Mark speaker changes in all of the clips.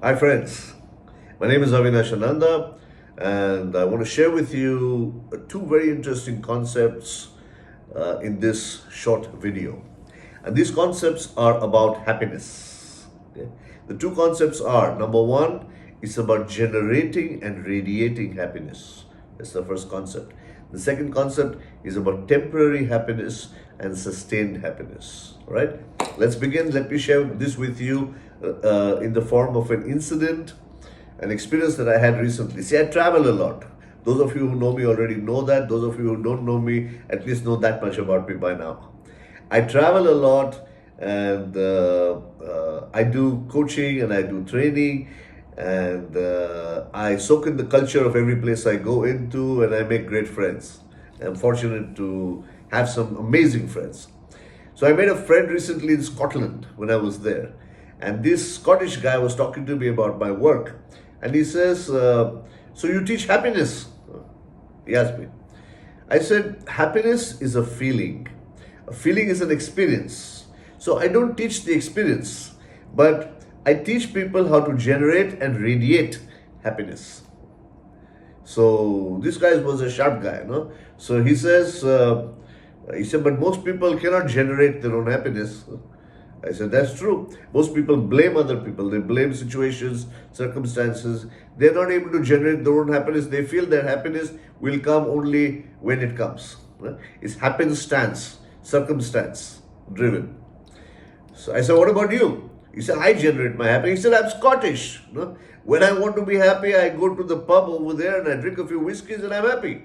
Speaker 1: Hi friends, my name is Avinash Ananda and I want to share with you two very interesting concepts in this short video. And these concepts are about happiness. Okay? The two concepts are, number one, it's about generating and radiating happiness. That's the first concept. The second concept is about temporary happiness and sustained happiness. All right, let's begin. Let me share this with you in the form of an incident, an experience that I had recently. See, I travel a lot. Those of you who know me already know that. Those of you who don't know me at least know that much about me by now. I travel a lot and I do coaching and I do training and I soak in the culture of every place I go into and I make great friends. I'm fortunate to have some amazing friends. So I made a friend recently in Scotland when I was there. And this Scottish guy was talking to me about my work. And he says, so you teach happiness? He asked me. I said, happiness is a feeling. A feeling is an experience. So I don't teach the experience, but I teach people how to generate and radiate happiness. So this guy was a sharp guy, no? So he says, but most people cannot generate their own happiness. I said, that's true. Most people blame other people. They blame situations, circumstances. They're not able to generate their own happiness. They feel that happiness will come only when it comes. It's happenstance, circumstance driven. So I said, what about you? He said, I generate my happiness. He said, I'm Scottish. When I want to be happy, I go to the pub over there and I drink a few whiskeys and I'm happy.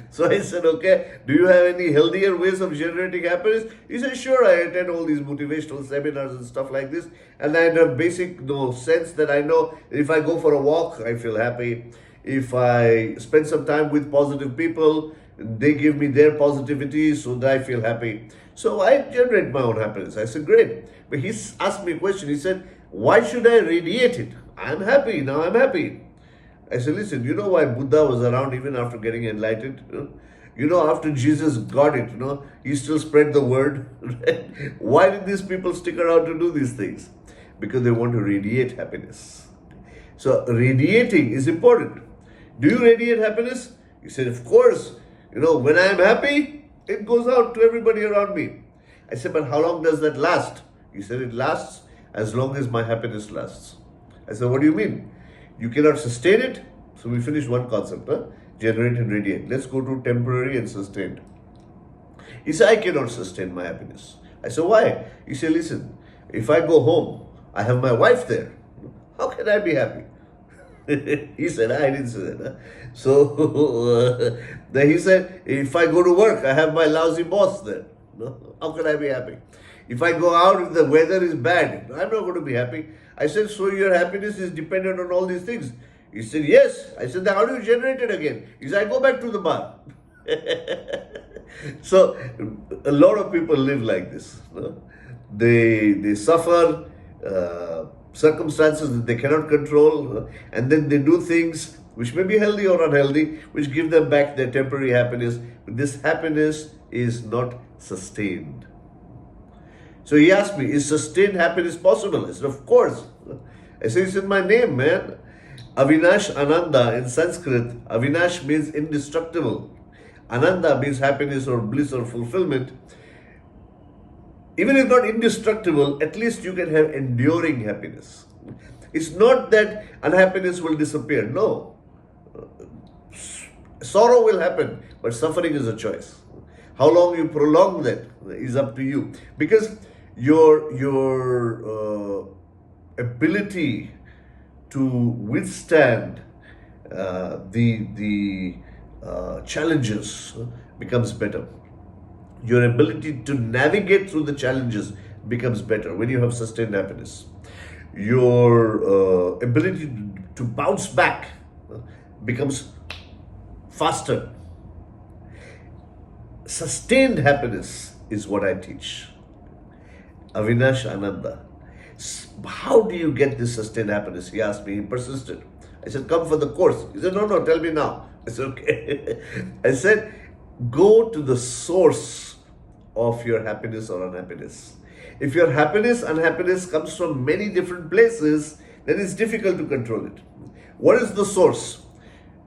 Speaker 1: So I said, okay, do you have any healthier ways of generating happiness? He said, sure, I attend all these motivational seminars and stuff like this. And I have basic sense that I know if I go for a walk, I feel happy. If I spend some time with positive people, they give me their positivity, so that I feel happy. So I generate my own happiness. I said, great. But he asked me a question. He said, why should I radiate it? I'm happy. Now I'm happy. I said, listen, you know why Buddha was around even after getting enlightened? After Jesus got it, he still spread the word. Why did these people stick around to do these things? Because they want to radiate happiness. So radiating is important. Do you radiate happiness? He said, of course. When I'm happy, it goes out to everybody around me. I said, but how long does that last? He said, it lasts as long as my happiness lasts. I said, what do you mean? You cannot sustain it? So we finished one concept, generate and radiate. Let's go to temporary and sustained. He said, I cannot sustain my happiness. I said, why? He said, listen, if I go home, I have my wife there. How can I be happy? He said, I didn't say that. So then he said, if I go to work, I have my lousy boss there. How can I be happy? If I go out, if the weather is bad, I'm not going to be happy. I said, so your happiness is dependent on all these things? He said, yes. I said, then how do you generate it again? He said, I go back to the bar. So a lot of people live like this. They suffer circumstances that they cannot control, and then they do things which may be healthy or unhealthy, which give them back their temporary happiness. But this happiness is not sustained. So he asked me, is sustained happiness possible? I said, of course. I said, it's in my name, man. Avinash Ananda in Sanskrit. Avinash means indestructible. Ananda means happiness or bliss or fulfillment. Even if not indestructible, at least you can have enduring happiness. It's not that unhappiness will disappear. No. Sorrow will happen, but suffering is a choice. How long you prolong that is up to you. Because your ability to withstand the challenges becomes better. Your ability to navigate through the challenges becomes better when you have sustained happiness. Your ability to bounce back becomes faster. Sustained happiness is what I teach. Avinash Ananda. How do you get this sustained happiness? He asked me. He persisted. I said, come for the course. He said, no, tell me now. I said, okay. I said, go to the source of your happiness or unhappiness. If your happiness, unhappiness comes from many different places, then it's difficult to control it. What is the source?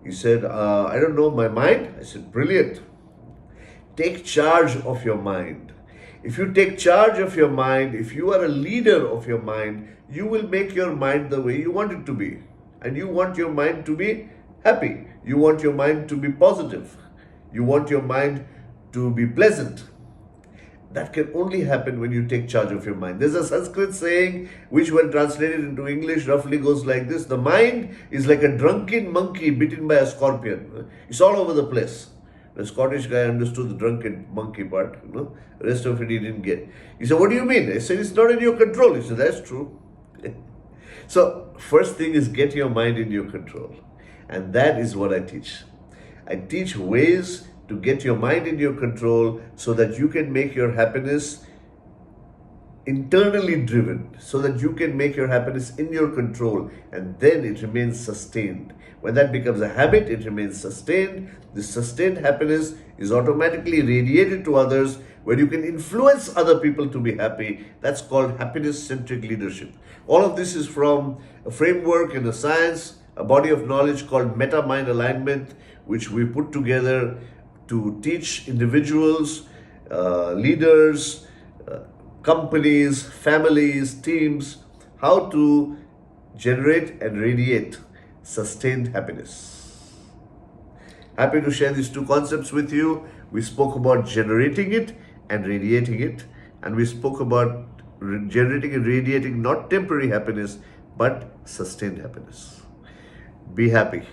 Speaker 1: He said, I don't know, my mind. I said, brilliant. Take charge of your mind. If you take charge of your mind, if you are a leader of your mind, you will make your mind the way you want it to be. And you want your mind to be happy. You want your mind to be positive. You want your mind to be pleasant. That can only happen when you take charge of your mind. There's a Sanskrit saying, which when translated into English roughly goes like this: the mind is like a drunken monkey bitten by a scorpion. It's all over the place. The Scottish guy understood the drunken monkey part, The rest of it he didn't get. He said, what do you mean? I said, it's not in your control. He said, that's true. So, first thing is get your mind in your control. And that is what I teach. I teach ways to get your mind in your control so that you can make your happiness internally driven, so that you can make your happiness in your control, and then it remains sustained. When that becomes a habit, it remains sustained. This sustained happiness is automatically radiated to others, where you can influence other people to be happy. That's called happiness-centric leadership. All of this is from a framework in a science, a body of knowledge called meta-mind alignment, which we put together to teach individuals, leaders, companies, families, teams, how to generate and radiate sustained happiness. Happy to share these two concepts with you. We spoke about generating it and radiating it, and we spoke about generating and radiating not temporary happiness, but sustained happiness. Be happy.